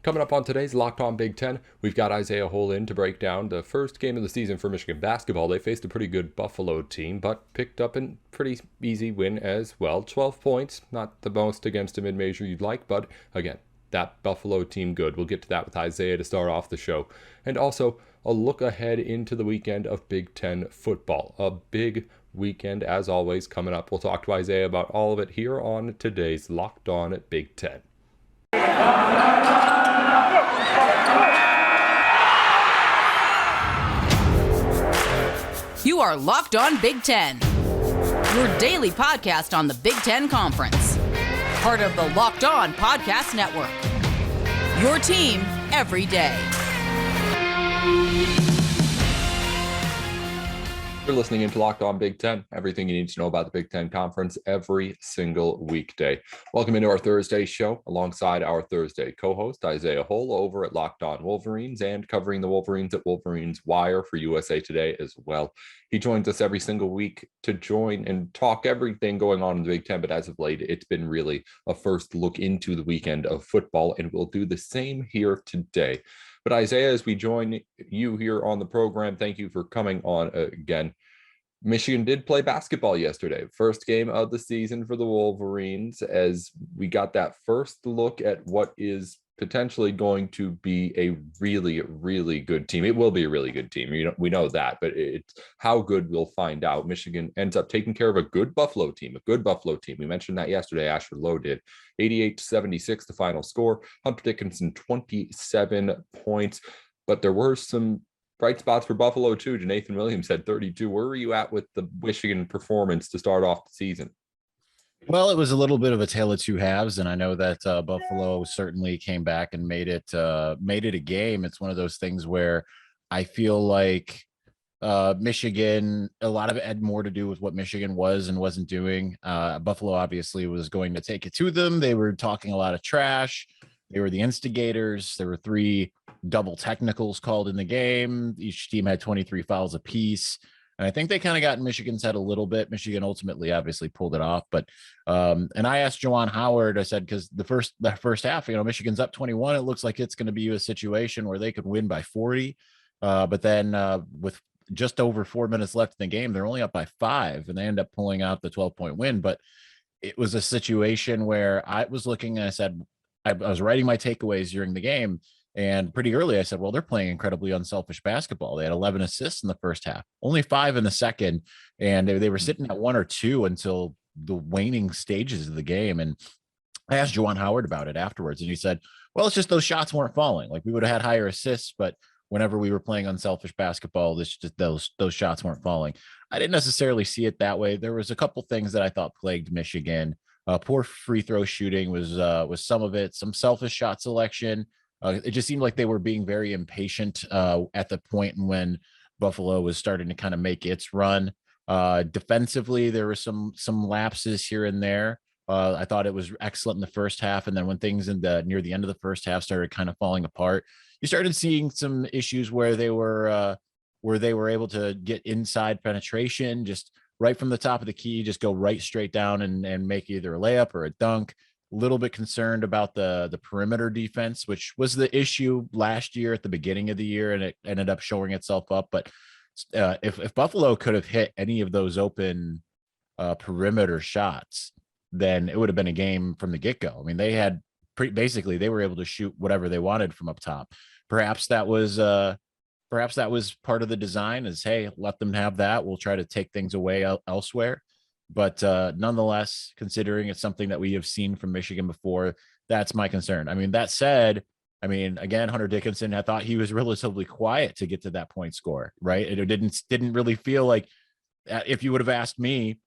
Coming up on today's Locked On Big Ten, we've got Isaiah Hole in to break down the first game of the season for Michigan basketball. They faced a pretty good Buffalo team, but picked up a pretty easy win as well. 12 points, not the most against a mid-major you'd like, but again, that Buffalo team good. We'll get to that with Isaiah to start off the show. And also, a look ahead into the weekend of Big Ten football. A big weekend, as always, coming up. We'll talk to Isaiah about all of it here on today's Locked On Big Ten. You are Locked On Big Ten, your daily podcast on the Big Ten Conference. Part of the Locked On Podcast Network. Your team every day. You're listening into Locked On Big Ten, everything you need to know about the Big Ten Conference every single weekday. Welcome into our Thursday show alongside our Thursday co-host, Isaiah Hole, over at Locked On Wolverines and covering the Wolverines at Wolverines Wire for USA Today as well. He joins us every single week to join and talk everything going on in the Big Ten, but as of late, it's been really a first look into the weekend of football, and we'll do the same here today. But Isaiah, as we join you here on the program, thank you for coming on again. Michigan did play basketball yesterday, first game of the season for the Wolverines, as we got that first look at what is potentially going to be a really, really good team. It will be a really good team. We know that, but it's how good we'll find out. Michigan ends up taking care of a good Buffalo team. We mentioned that yesterday. Asher Lowe did. 88-76, the final score. Hunter Dickinson, 27 points. But there were some bright spots for Buffalo too. Nathan Williams had 32. Where were you at with the Michigan performance to start off the season? Well, it was a little bit of a tale of two halves, and I know that Buffalo certainly came back and made it a game. It's one of those things where I feel like Michigan, a lot of it had more to do with what Michigan was and wasn't doing. Buffalo obviously was going to take it to them. They were talking a lot of trash. They were the instigators. There were 3 double technicals called in the game. Each team had 23 fouls apiece. And I think they kind of got in Michigan's head a little bit. Michigan ultimately obviously pulled it off. But and I asked Juwan Howard, I said, because the first half, Michigan's up 21. It looks like it's going to be a situation where they could win by 40. But then with just over 4 minutes left in the game, they're only up by 5, and they end up pulling out the 12-point win. But it was a situation where I was looking and I said, I was writing my takeaways during the game. And pretty early, I said, well, they're playing incredibly unselfish basketball. They had 11 assists in the first half, only 5 in the second. And they were sitting at 1 or 2 until the waning stages of the game. And I asked Juwan Howard about it afterwards. And he said, well, it's just those shots weren't falling. Like, we would have had higher assists, but whenever we were playing unselfish basketball, those shots weren't falling. I didn't necessarily see it that way. There was a couple things that I thought plagued Michigan. Poor free throw shooting was some of it, some selfish shot selection. It just seemed like they were being very impatient at the point when Buffalo was starting to kind of make its run. Defensively, there were some lapses here and there. I thought it was excellent in the first half, and then when things near the end of the first half started kind of falling apart, you started seeing some issues where they were able to get inside penetration, just right from the top of the key, just go right straight down and make either a layup or a dunk. Little bit concerned about the perimeter defense, which was the issue last year at the beginning of the year, and it ended up showing itself up. But if Buffalo could have hit any of those open perimeter shots, then it would have been a game from the get-go. I mean, they had basically they were able to shoot whatever they wanted from up top. Perhaps that was part of the design, is, hey, let them have that. We'll try to take things away elsewhere. But nonetheless, considering it's something that we have seen from Michigan before, that's my concern. I mean, that said, again, Hunter Dickinson, I thought he was relatively quiet to get to that point score, right? It didn't really feel like, if you would have asked me,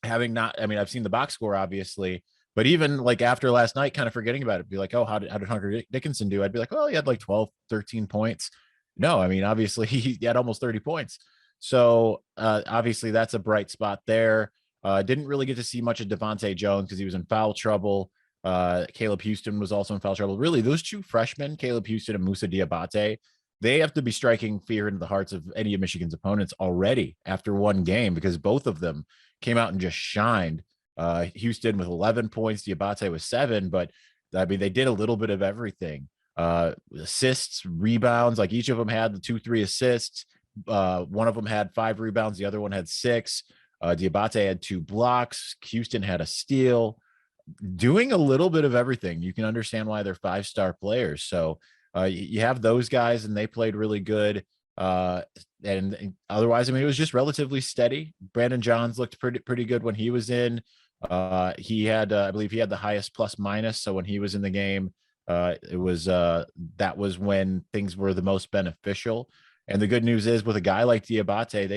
I've seen the box score, obviously, but even like after last night, kind of forgetting about it, be like, oh, how did Hunter Dickinson do? I'd be like, well, he had like 12, 13 points. No, obviously he had almost 30 points. So obviously that's a bright spot there. Didn't really get to see much of Devontae Jones because he was in foul trouble. Caleb Houston was also in foul trouble. Really, those 2 freshmen, Caleb Houston and Moussa Diabate, they have to be striking fear into the hearts of any of Michigan's opponents already after one game, because both of them came out and just shined. Houston with 11 points, Diabate with 7, but they did a little bit of everything. assists, rebounds. Like each of them had the 2-3 assists. One of them had 5 rebounds. The other one had 6. Diabate had 2 blocks. Houston had a steal. Doing a little bit of everything. You can understand why they're 5-star players. So you have those guys, and they played really good. And otherwise, I mean, it was just relatively steady. Brandon Johns looked pretty good when he was in. He had, I believe, he had the highest plus minus. So when he was in the game, it was that was when things were the most beneficial. And the good news is, with a guy like Diabate,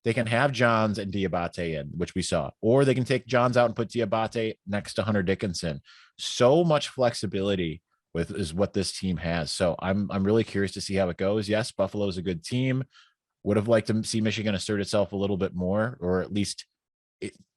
they can have Johns and Diabate in, which we saw, or they can take Johns out and put Diabate next to Hunter Dickinson. So much flexibility is what this team has. So I'm really curious to see how it goes. Yes, Buffalo's a good team. Would have liked to see Michigan assert itself a little bit more, or at least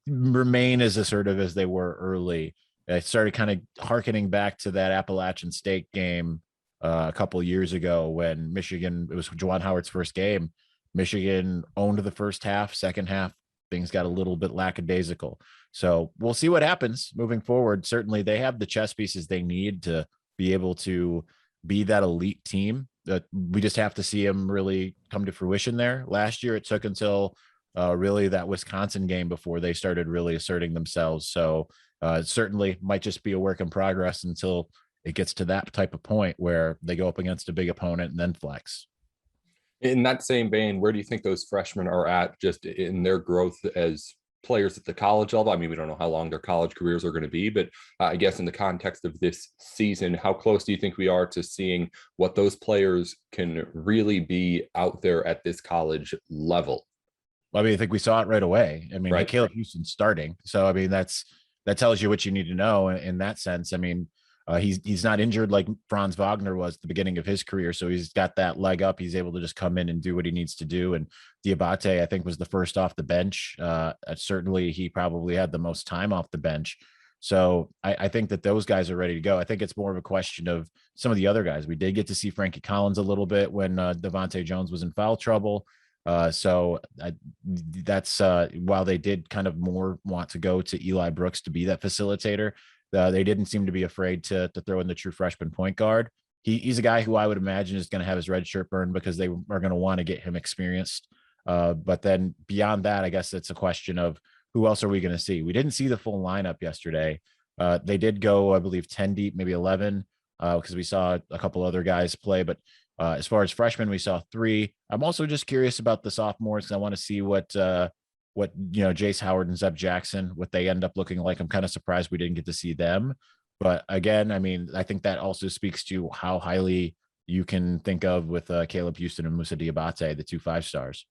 remain as assertive as they were early. I started kind of hearkening back to that Appalachian State game a couple of years ago when Michigan, it was Juwan Howard's first game. Michigan owned the first half. Second half, things got a little bit lackadaisical. So we'll see what happens moving forward. Certainly, they have the chess pieces they need to be able to be that elite team. We just have to see them really come to fruition there. Last year, it took until really that Wisconsin game before they started really asserting themselves. So it certainly might just be a work in progress until it gets to that type of point where they go up against a big opponent and then flex. In that same vein, where do you think those freshmen are at just in their growth as players at the college level? I mean, we don't know how long their college careers are going to be, but I guess in the context of this season, how close do you think we are to seeing what those players can really be out there at this college level? Well, I mean, I think we saw it right away. I mean, right. Caleb Houston's starting. So, I mean, that tells you what you need to know in that sense. I mean, he's not injured like Franz Wagner was at the beginning of his career. So he's got that leg up. He's able to just come in and do what he needs to do. And Diabate, I think, was the first off the bench. Certainly, he probably had the most time off the bench. So I think that those guys are ready to go. I think it's more of a question of some of the other guys. We did get to see Frankie Collins a little bit when Devontae Jones was in foul trouble. So that's while they did kind of more want to go to Eli Brooks to be that facilitator, they didn't seem to be afraid to throw in the true freshman point guard. He's a guy who I would imagine is going to have his red shirt burned because they are going to want to get him experienced. But then beyond that, I guess it's a question of who else are we going to see? We didn't see the full lineup yesterday. They did go, I believe, 10 deep, maybe 11, because we saw a couple other guys play. But as far as freshmen, we saw 3. I'm also just curious about the sophomores. I want to see what Jace Howard and Zeb Jackson, what they end up looking like. I'm kind of surprised we didn't get to see them. But again, I mean, I think that also speaks to how highly you can think of with Caleb Houston and Moussa Diabate, the 2 5-stars.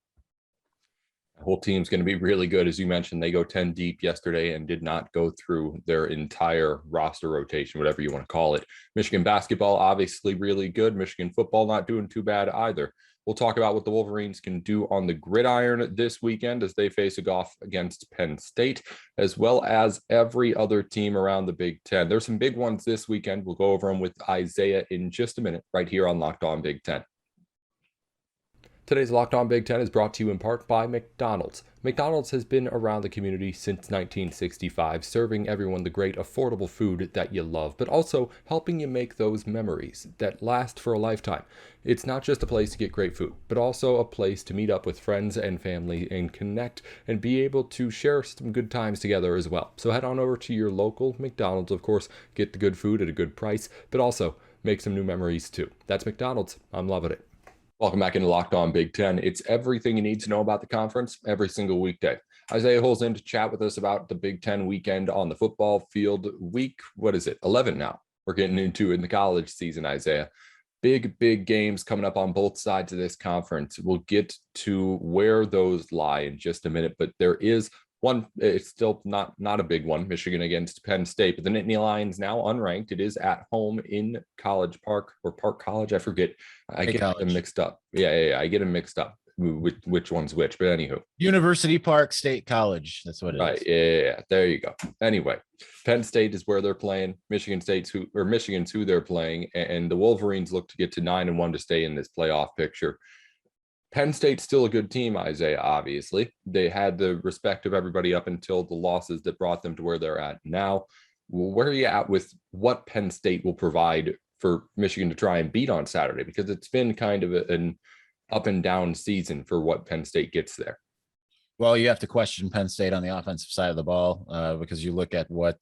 The whole team's going to be really good. As you mentioned, they go 10 deep yesterday and did not go through their entire roster rotation, whatever you want to call it. Michigan basketball, obviously really good. Michigan football not doing too bad either. We'll talk about what the Wolverines can do on the gridiron this weekend as they face off against Penn State, as well as every other team around the Big Ten. There's some big ones this weekend. We'll go over them with Isaiah in just a minute, right here on Locked On Big Ten. Today's Locked On Big Ten is brought to you in part by McDonald's. McDonald's has been around the community since 1965, serving everyone the great affordable food that you love, but also helping you make those memories that last for a lifetime. It's not just a place to get great food, but also a place to meet up with friends and family and connect and be able to share some good times together as well. So head on over to your local McDonald's, of course, get the good food at a good price, but also make some new memories too. That's McDonald's. I'm loving it. Welcome back into Locked On Big Ten. It's everything you need to know about the conference every single weekday. Isaiah Hull's in to chat with us about the Big Ten weekend on the football field. Week, 11 now? We're getting into in the college season, Isaiah. Big games coming up on both sides of this conference. We'll get to where those lie in just a minute, but there is one. It's still not a big one. Michigan against Penn State, but the Nittany Lions now unranked. It is at home in College Park or Park College. I forget. I get them mixed up. Yeah. I get them mixed up. Which one's which? But anywho, University Park State College. That's what it is. Yeah. There you go. Anyway, Penn State is where they're playing. Michigan's who they're playing, and the Wolverines look to get to 9-1 to stay in this playoff picture. Penn State's still a good team, Isaiah, obviously. They had the respect of everybody up until the losses that brought them to where they're at now. Where are you at with what Penn State will provide for Michigan to try and beat on Saturday, because it's been kind of an up and down season for what Penn State gets there. Well, you have to question Penn State on the offensive side of the ball because you look at what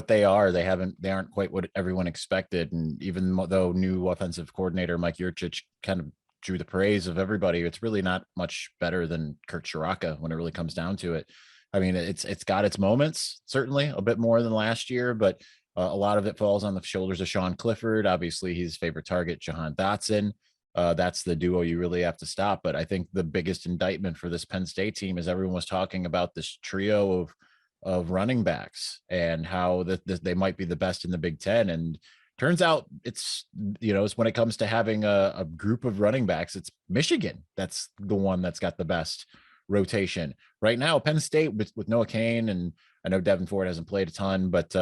they are. They aren't quite what everyone expected. And even though new offensive coordinator Mike Yurcich kind of drew the praise of everybody, it's really not much better than Kurt Chiraka when it really comes down to it. I mean, it's got its moments, certainly a bit more than last year, but a lot of it falls on the shoulders of Sean Clifford. Obviously, his favorite target, Jahan Dotson. That's the duo you really have to stop. But I think the biggest indictment for this Penn State team is everyone was talking about this trio of running backs and how they might be the best in the Big Ten. And turns out it's when it comes to having a group of running backs, it's Michigan that's the one that's got the best rotation right now. Penn State with Noah Cain, and I know Devin Ford hasn't played a ton, but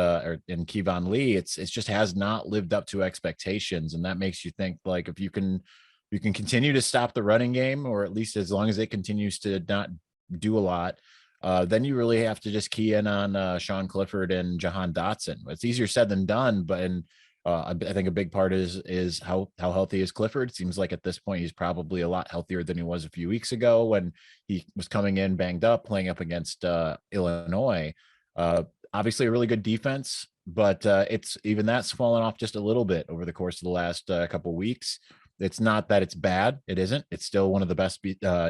in Kevon Lee, it's just has not lived up to expectations, and that makes you think, like, if you can continue to stop the running game, or at least as long as it continues to not do a lot, then you really have to just key in on Sean Clifford and Jahan Dotson. It's easier said than done, but I think a big part is how healthy is Clifford. It seems like at this point he's probably a lot healthier than he was a few weeks ago when he was coming in banged up, playing up against Illinois. Obviously a really good defense, but it's even that's fallen off just a little bit over the course of the last couple of weeks. It's not that it's bad. It isn't. It's still one of the best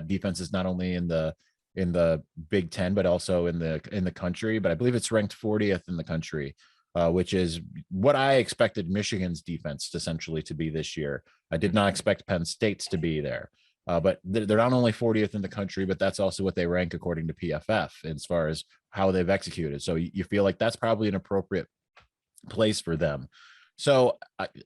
defenses, not only in the Big Ten, but also in the country. But I believe it's ranked 40th in the country. Which is what I expected Michigan's defense essentially to be this year. I did not expect Penn State's to be there, but they're not only 40th in the country, but that's also what they rank according to PFF as far as how they've executed. So you feel like that's probably an appropriate place for them. So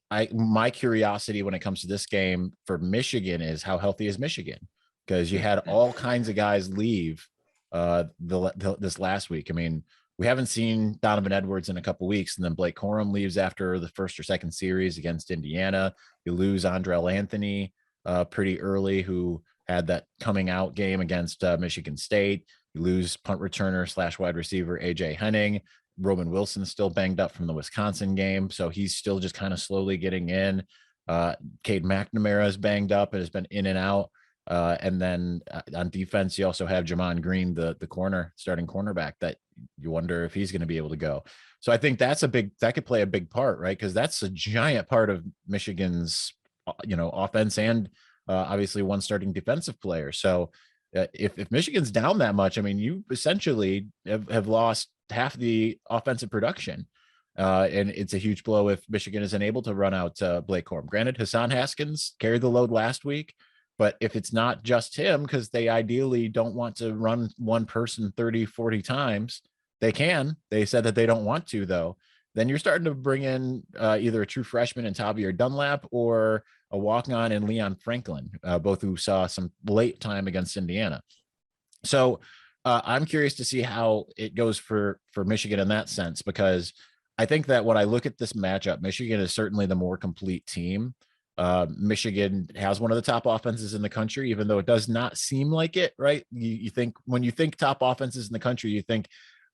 my curiosity when it comes to this game for Michigan is how healthy is Michigan? Because you had all kinds of guys leave this last week. I mean, we haven't seen Donovan Edwards in a couple of weeks, and then Blake Corum leaves after the first or second series against Indiana. You lose Andrell Anthony pretty early, who had that coming out game against Michigan State. You lose punt returner / wide receiver AJ Henning. Roman Wilson's still banged up from the Wisconsin game, so he's still just kind of slowly getting in. Cade McNamara is banged up and has been in and out. And then on defense, you also have Jamon Green, the starting cornerback, that you wonder if he's going to be able to go. So I think that could play a big part, right? Because that's a giant part of Michigan's, offense and obviously one starting defensive player. So if Michigan's down that much, I mean, you essentially have lost half the offensive production. And it's a huge blow if Michigan isn't able to run out Blake Corum. Granted, Hassan Haskins carried the load last week. But if it's not just him, because they ideally don't want to run one person 30, 40 times, they can. They said that they don't want to, though. Then you're starting to bring in either a true freshman in Tavier Dunlap or a walk-on in Leon Franklin, both who saw some late time against Indiana. So I'm curious to see how it goes for Michigan in that sense, because I think that when I look at this matchup, Michigan is certainly the more complete team. Michigan has one of the top offenses in the country, even though it does not seem like it, right? You think when you think top offenses in the country, you think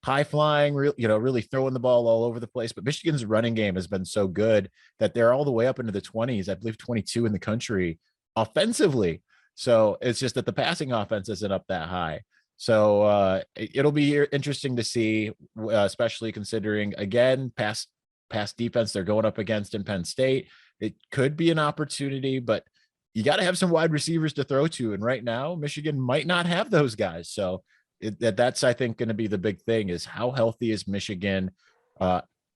high flying, really throwing the ball all over the place. But Michigan's running game has been so good that they're all the way up into the 20s, I believe 22 in the country offensively. So it's just that the passing offense isn't up that high. So it'll be interesting to see, especially considering, again, pass defense they're going up against in Penn State. It could be an opportunity, but you got to have some wide receivers to throw to. And right now, Michigan might not have those guys. So that's, I think, going to be the big thing is how healthy is Michigan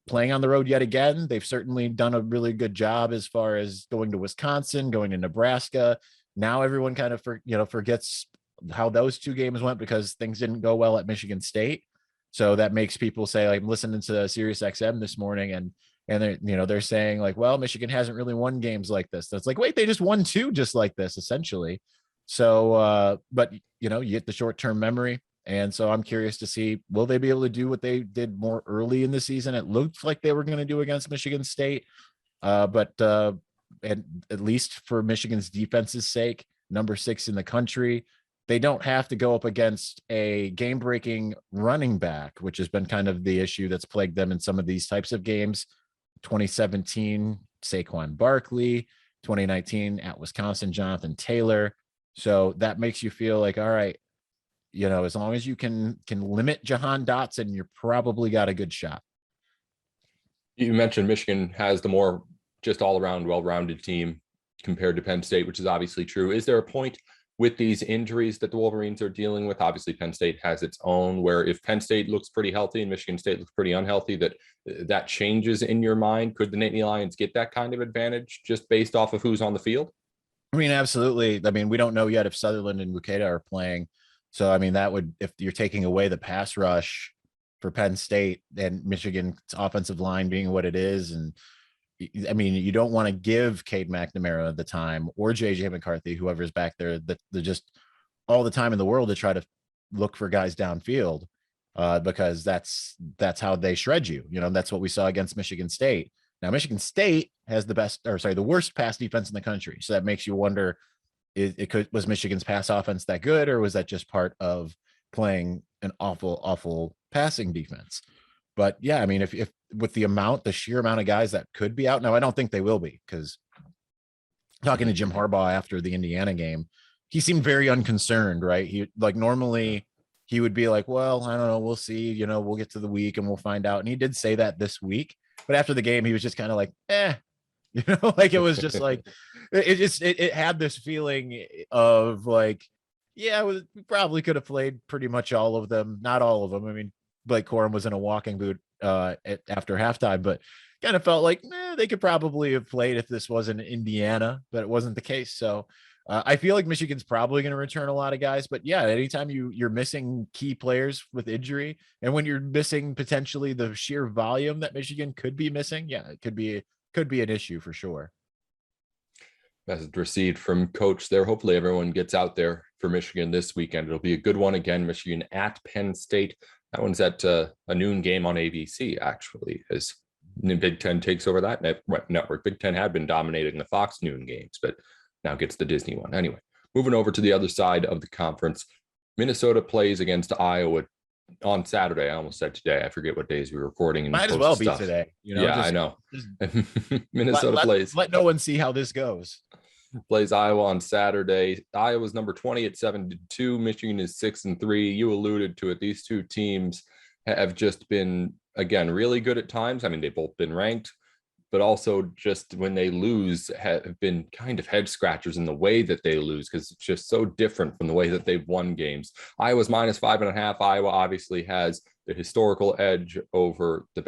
playing on the road yet again. They've certainly done a really good job as far as going to Wisconsin, going to Nebraska. Now everyone kind of, forgets how those two games went because things didn't go well at Michigan State. So that makes people say, like, I'm listening to Sirius XM this morning and they're saying, like, well, Michigan hasn't really won games like this. That's like, wait, they just won two just like this, essentially. So, but you get the short-term memory. And so I'm curious to see, will they be able to do what they did more early in the season? It looked like they were going to do against Michigan State. But at least for Michigan's defense's sake, number 6 in the country, they don't have to go up against a game-breaking running back, which has been kind of the issue that's plagued them in some of these types of games. 2017 Saquon Barkley, 2019 at Wisconsin, Jonathan Taylor. So that makes you feel like, all right, as long as you can limit Jahan Dotson, you're probably got a good shot. You mentioned Michigan has the more just all around well-rounded team compared to Penn State, which is obviously true. Is there a point with these injuries that the Wolverines are dealing with? Obviously, Penn State has its own, where if Penn State looks pretty healthy and Michigan State looks pretty unhealthy, that changes in your mind. Could the Nittany Lions get that kind of advantage just based off of who's on the field? I mean, absolutely. I mean, we don't know yet if Sutherland and Muketa are playing. So, I mean, that would, if you're taking away the pass rush for Penn State and Michigan's offensive line being what it is. And I mean, you don't want to give Cade McNamara the time or JJ McCarthy, whoever's back there, that they're just all the time in the world to try to look for guys downfield, because that's how they shred you. That's what we saw against Michigan State. Now, Michigan State has the worst pass defense in the country. So that makes you wonder, was Michigan's pass offense that good, or was that just part of playing an awful passing defense? But yeah, I mean, if with the sheer amount of guys that could be out now, I don't think they will be, because talking to Jim Harbaugh after the Indiana game, he seemed very unconcerned, right? He normally he would be like, well, I don't know, we'll see, we'll get to the week and we'll find out. And he did say that this week, but after the game, he was just kind of like, like it was just like, it had this feeling of like, yeah, we probably could have played pretty much all of them. Not all of them. I mean, Blake Corum was in a walking boot after halftime, but kind of felt like they could probably have played if this wasn't Indiana, but it wasn't the case. So I feel like Michigan's probably going to return a lot of guys, but yeah, anytime you're missing key players with injury, and when you're missing potentially the sheer volume that Michigan could be missing, yeah, it could be an issue for sure. Message received from Coach there. Hopefully everyone gets out there for Michigan this weekend. It'll be a good one again. Michigan at Penn State. That one's at a noon game on ABC, actually, as Big Ten takes over that network. Big Ten had been dominating the Fox noon games, but now gets the Disney one. Anyway, moving over to the other side of the conference, Minnesota plays against Iowa on Saturday. I almost said today. I forget what days we were recording. And might as well be today. Yeah, I know. Minnesota plays. Let no one see how this goes. Plays Iowa on Saturday. Iowa's number 20 at 7-2. Michigan is 6-3. You alluded to it. These two teams have just been, again, really good at times. I mean, they've both been ranked, but also just when they lose have been kind of head scratchers in the way that they lose, because it's just so different from the way that they've won games. Iowa's -5.5. Iowa obviously has the historical edge over the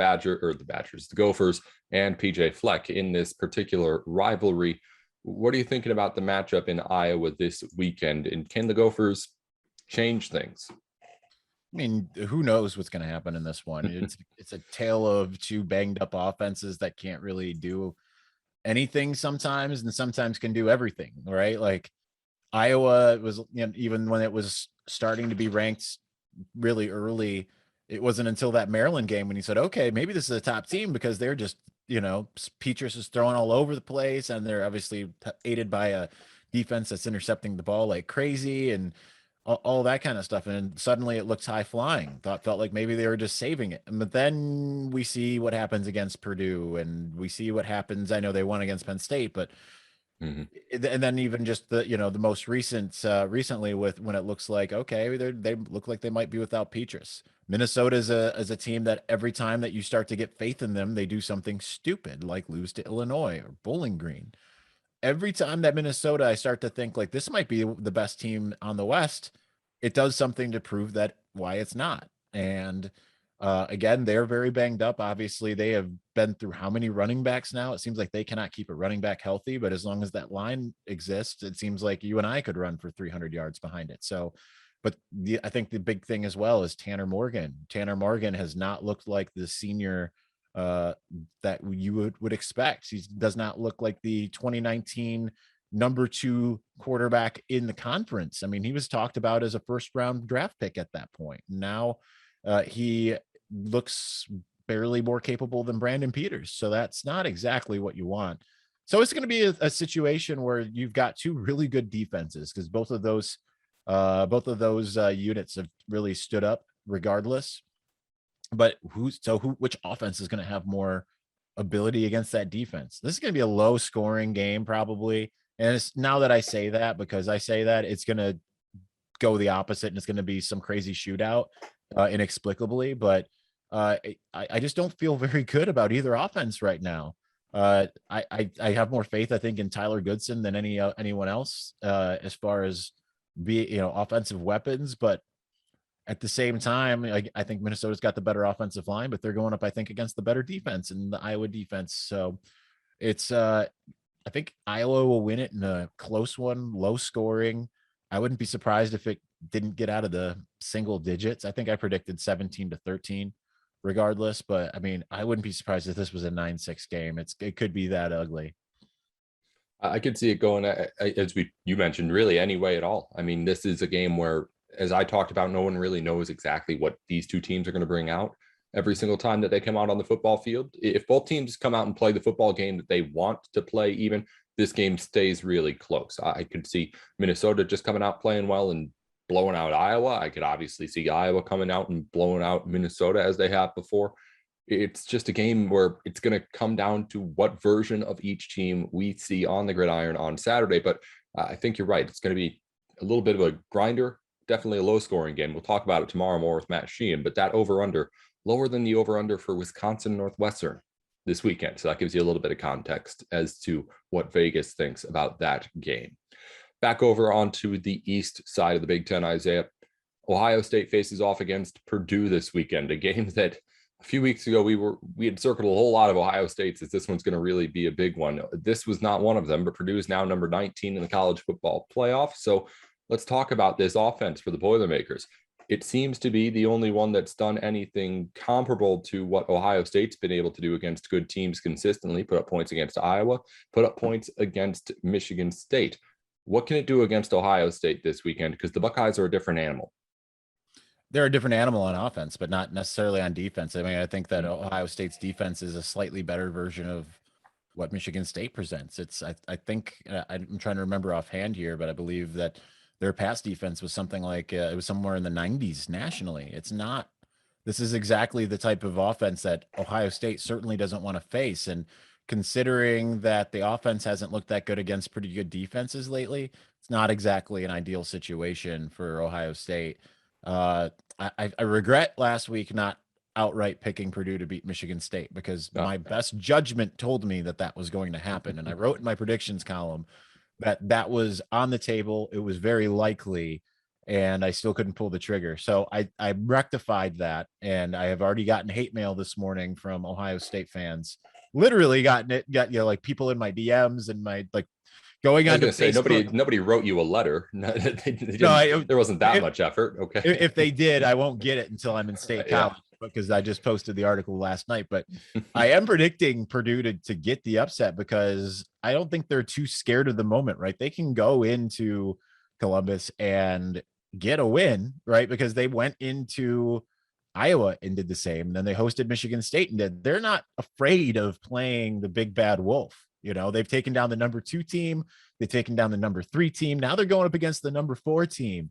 Gophers and PJ Fleck in this particular rivalry. What are you thinking about the matchup in Iowa this weekend? And can the Gophers change things? I mean, who knows what's going to happen in this one? It's a tale of two banged up offenses that can't really do anything sometimes, and sometimes can do everything, right? Like Iowa was, even when it was starting to be ranked really early, it wasn't until that Maryland game when he said, okay, maybe this is a top team, because they're just, Petrus is throwing all over the place, and they're obviously aided by a defense that's intercepting the ball like crazy and all that kind of stuff. And suddenly it looks high flying. Felt like maybe they were just saving it. But then we see what happens against Purdue, and we see what happens. I know they won against Penn State, but and then even just the most recently with when it looks like, okay, they look like they might be without Petrus. Minnesota is a team that every time that you start to get faith in them, they do something stupid, like lose to Illinois or Bowling Green. Every time that Minnesota, I start to think like this might be the best team on the West, it does something to prove that why it's not. And again, they're very banged up. Obviously, they have been through how many running backs now? It seems like they cannot keep a running back healthy, but as long as that line exists, it seems like you and I could run for 300 yards behind it. So, but I think the big thing as well is Tanner Morgan. Tanner Morgan has not looked like the senior that you would expect. He does not look like the 2019 number 2 quarterback in the conference. I mean, he was talked about as a first round draft pick at that point. Now he looks barely more capable than Brandon Peters. So that's not exactly what you want. So it's going to be a situation where you've got two really good defenses, because both of those units have really stood up regardless. But which offense is going to have more ability against that defense. This is going to be a low scoring game probably. And it's now that I say that, because I say that, it's going to go the opposite and it's going to be some crazy shootout inexplicably. But I just don't feel very good about either offense right now. I have more faith, I think, in Tyler Goodson than anyone else as far as offensive weapons. But at the same time, I think Minnesota's got the better offensive line, but they're going up, I think, against the better defense and the Iowa defense. So it's I think Iowa will win it in a close one, low scoring. I wouldn't be surprised if it didn't get out of the single digits. I think I predicted 17-13 regardless, but I mean, I wouldn't be surprised if this was a 9-6 game. It could be that ugly. I could see it going, as you mentioned, really any way at all. I mean, this is a game where, as I talked about, no one really knows exactly what these two teams are going to bring out every single time that they come out on the football field. If both teams come out and play the football game that they want to play, even, this game stays really close. I could see Minnesota just coming out playing well and blowing out Iowa. I could obviously see Iowa coming out and blowing out Minnesota as they have before. It's just a game where it's going to come down to what version of each team we see on the gridiron on Saturday. But I think you're right. It's going to be a little bit of a grinder, definitely a low scoring game. We'll talk about it tomorrow more with Matt Sheehan, but that over under lower than the over under for Wisconsin Northwestern this weekend. So that gives you a little bit of context as to what Vegas thinks about that game. Back over onto the east side of the Big Ten, Isaiah. Ohio State faces off against Purdue this weekend, a game that a few weeks ago we had circled a whole lot of Ohio States as this one's going to really be a big one. This was not one of them, but Purdue is now number 19 in the college football playoff. So let's talk about this offense for the Boilermakers. It seems to be the only one that's done anything comparable to what Ohio State's been able to do against good teams consistently, put up points against Iowa, put up points against Michigan State. What can it do against Ohio State this weekend? Because the Buckeyes are a different animal. They're a different animal on offense, but not necessarily on defense. I mean, I think that Ohio State's defense is a slightly better version of what Michigan State presents. I think I'm trying to remember offhand here, but I believe that their pass defense was something like it was somewhere in the 90s nationally. It's not. This is exactly the type of offense that Ohio State certainly doesn't want to face. And considering that the offense hasn't looked that good against pretty good defenses lately, it's not exactly an ideal situation for Ohio State. I regret last week not outright picking Purdue to beat Michigan State because my best judgment told me that was going to happen. And I wrote in my predictions column that was on the table. It was very likely, and I still couldn't pull the trigger. So I rectified that, and I have already gotten hate mail this morning from Ohio State fans. Literally got like people in my DMs and my going on to say nobody wrote you a letter. There wasn't that much effort. Okay. If they did, I won't get it until I'm in state college because I just posted the article last night. But I am predicting Purdue to get the upset because I don't think they're too scared of the moment, right? They can go into Columbus and get a win, right? Because they went into Iowa and did the same. And then they hosted Michigan State and they're not afraid of playing the big bad wolf. You know, they've taken down the number 2 team. They've taken down the number 3 team. Now they're going up against the number 4 team.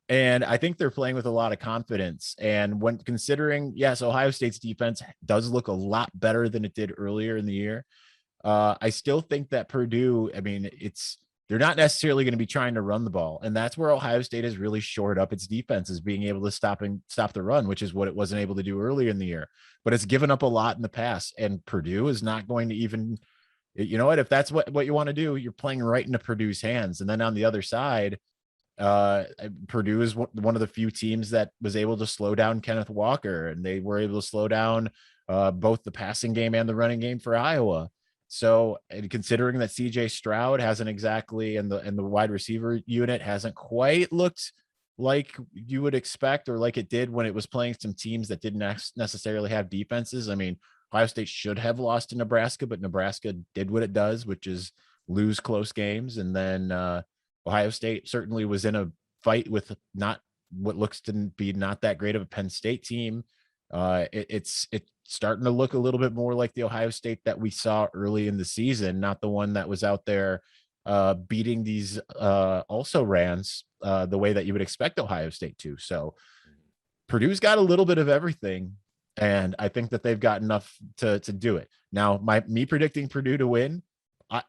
And I think they're playing with a lot of confidence. And when considering, yes, Ohio State's defense does look a lot better than it did earlier in the year. I still think that Purdue, I mean, they're not necessarily going to be trying to run the ball. And that's where Ohio State has really shored up its defense, is being able to stop the run, which is what it wasn't able to do earlier in the year. But it's given up a lot in the past. And Purdue is not going to even, you know what, if that's what you want to do, you're playing right into Purdue's hands. And then on the other side, Purdue is one of the few teams that was able to slow down Kenneth Walker, and they were able to slow down both the passing game and the running game for Iowa. So, and considering that CJ Stroud hasn't exactly, and the wide receiver unit hasn't quite looked like you would expect, or like it did when it was playing some teams that didn't necessarily have defenses. I mean, Ohio State should have lost to Nebraska, but Nebraska did what it does, which is lose close games. And then Ohio State certainly was in a fight with not what looks to be not that great of a Penn State team. It's starting to look a little bit more like the Ohio State that we saw early in the season, not the one that was out there beating these also rans the way that you would expect Ohio State to. So Purdue's got a little bit of everything. And I think that they've got enough to do it. Now, me predicting Purdue to win,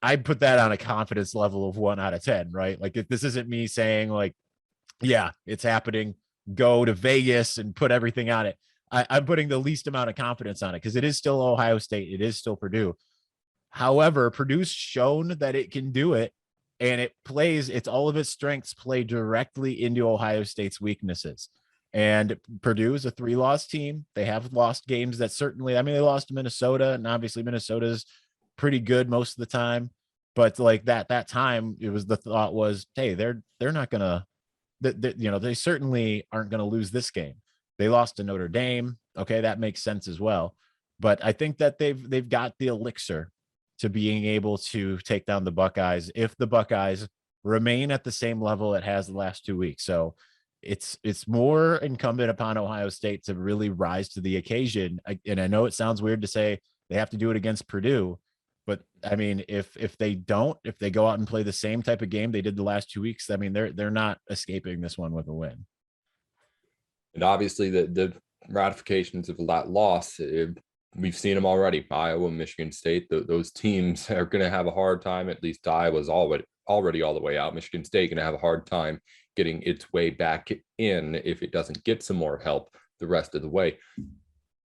I put that on a confidence level of 1 out of 10, right? Like, if this isn't me saying like, yeah, it's happening, go to Vegas and put everything on it. I'm putting the least amount of confidence on it because it is still Ohio State. It is still Purdue. However, Purdue's shown that it can do it, and it's all of its strengths play directly into Ohio State's weaknesses. And Purdue is a 3-loss team. They have lost games that certainly, they lost to Minnesota, and obviously Minnesota's pretty good most of the time. But like that time, the thought was, hey, they're not gonna, they certainly aren't gonna lose this game. They lost to Notre Dame. Okay, that makes sense as well. But I think that they've got the elixir to being able to take down the Buckeyes if the Buckeyes remain at the same level it has the last 2 weeks. So it's more incumbent upon Ohio State to really rise to the occasion. And I know it sounds weird to say they have to do it against Purdue, but if they go out and play the same type of game they did the last 2 weeks, they're not escaping this one with a win. And obviously the ratifications of that loss, we've seen them already. Iowa, Michigan State, those teams are going to have a hard time. At least Iowa's already all the way out. Michigan State going to have a hard time getting its way back in if it doesn't get some more help the rest of the way.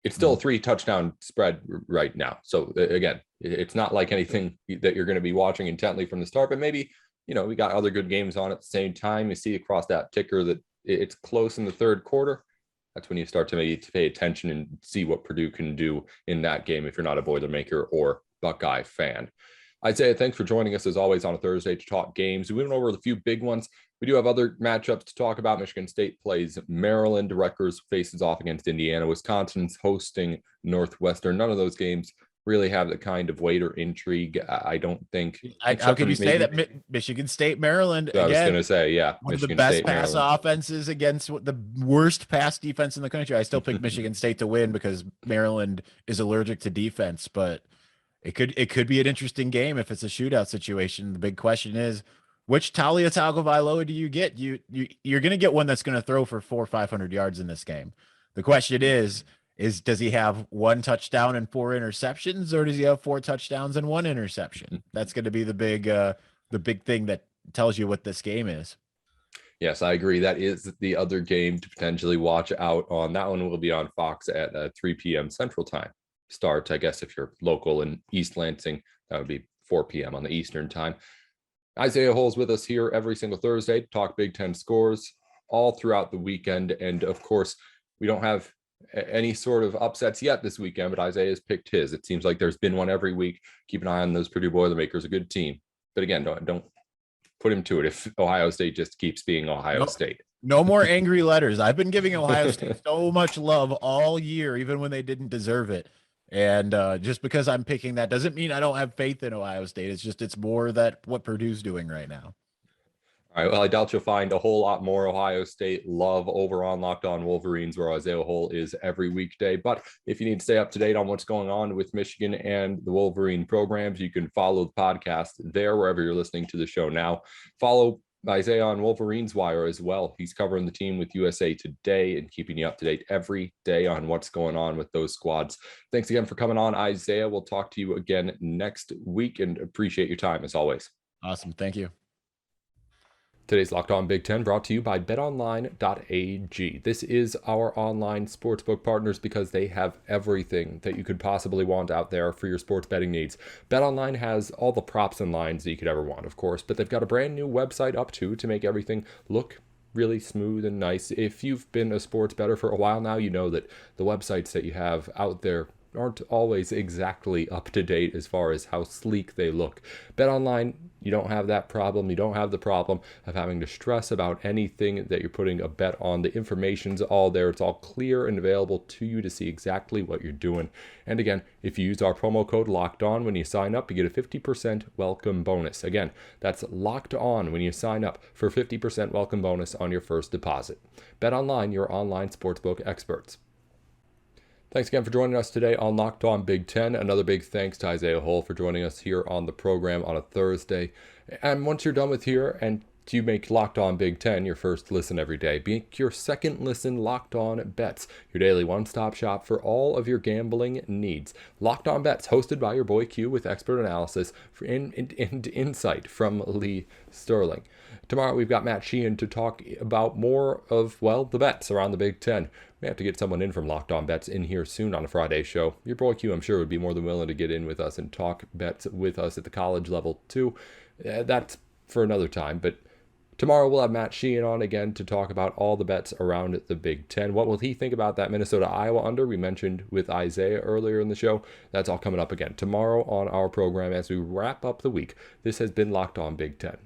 It's still a 3-touchdown spread right now. So again, it's not like anything that you're going to be watching intently from the start, but maybe, we got other good games on at the same time. You see across that ticker that it's close in the third quarter. That's when you start to maybe pay attention and see what Purdue can do in that game if you're not a Boilermaker or Buckeye fan. Isaiah, thanks for joining us as always on a Thursday to talk games. We went over a few big ones. We do have other matchups to talk about. Michigan State plays Maryland. Rutgers faces off against Indiana. Wisconsin's hosting Northwestern. None of those games really have the kind of weight or intrigue, I don't think. How can you say that Michigan State, Maryland? Again, I was going to say, yeah. One Michigan of the best State, pass offenses against the worst pass defense in the country. I still pick Michigan State to win because Maryland is allergic to defense, but it could be an interesting game if it's a shootout situation. The big question is, which Talia Tagovailoa do you get? You're going to get one that's going to throw for 400 or 500 yards in this game. The question is does he have 1 touchdown and 4 interceptions, or does he have 4 touchdowns and 1 interception? That's going to be the big thing that tells you what this game is. Yes, I agree. That is the other game to potentially watch out on. That one will be on Fox at 3 p.m. Central Time. Start, I guess, if you're local in East Lansing, that would be 4 p.m. on the Eastern Time. Isaiah Hull's with us here every single Thursday to talk Big Ten scores all throughout the weekend. And of course, we don't have any sort of upsets yet this weekend, but Isaiah's picked his. It seems like there's been one every week. Keep an eye on those Purdue Boilermakers, a good team. But again, don't put him to it if Ohio State just keeps being Ohio State. No more angry letters. I've been giving Ohio State so much love all year, even when they didn't deserve it. And just because I'm picking that doesn't mean I don't have faith in Ohio State. It's more that what Purdue's doing right now. All right. Well, I doubt you'll find a whole lot more Ohio State love over on Locked On Wolverines, where Isaiah Hull is every weekday. But if you need to stay up to date on what's going on with Michigan and the Wolverine programs, you can follow the podcast there wherever you're listening to the show now. Follow Isaiah on Wolverines Wire as well. He's covering the team with USA Today and keeping you up to date every day on what's going on with those squads. Thanks again for coming on, Isaiah. We'll talk to you again next week and appreciate your time as always. Awesome. Thank you. Today's Locked On Big Ten brought to you by betonline.ag. This is our online sportsbook partners because they have everything that you could possibly want out there for your sports betting needs. BetOnline has all the props and lines that you could ever want, of course, but they've got a brand new website up too to make everything look really smooth and nice. If you've been a sports bettor for a while now, you know that the websites that you have out there aren't always exactly up to date as far as how sleek they look. BetOnline, you don't have that problem. You don't have the problem of having to stress about anything that you're putting a bet on. The information's all there. It's all clear and available to you to see exactly what you're doing. And again, if you use our promo code Locked On when you sign up, you get a 50% welcome bonus. Again, that's Locked On when you sign up for 50% welcome bonus on your first deposit. BetOnline, your online sportsbook experts. Thanks again for joining us today on Locked On Big Ten. Another big thanks to Isaiah Hull for joining us here on the program on a Thursday. And once you're done with here and You make Locked On Big Ten your first listen every day. Make your second listen Locked On Bets, your daily one-stop shop for all of your gambling needs. Locked On Bets, hosted by your boy Q with expert analysis and insight from Lee Sterling. Tomorrow we've got Matt Sheehan to talk about more of, well, the bets around the Big Ten. We have to get someone in from Locked On Bets in here soon on a Friday show. Your boy Q, I'm sure, would be more than willing to get in with us and talk bets with us at the college level too. That's for another time, but tomorrow we'll have Matt Sheehan on again to talk about all the bets around the Big Ten. What will he think about that Minnesota-Iowa under we mentioned with Isaiah earlier in the show? That's all coming up again tomorrow on our program as we wrap up the week. This has been Locked On Big Ten.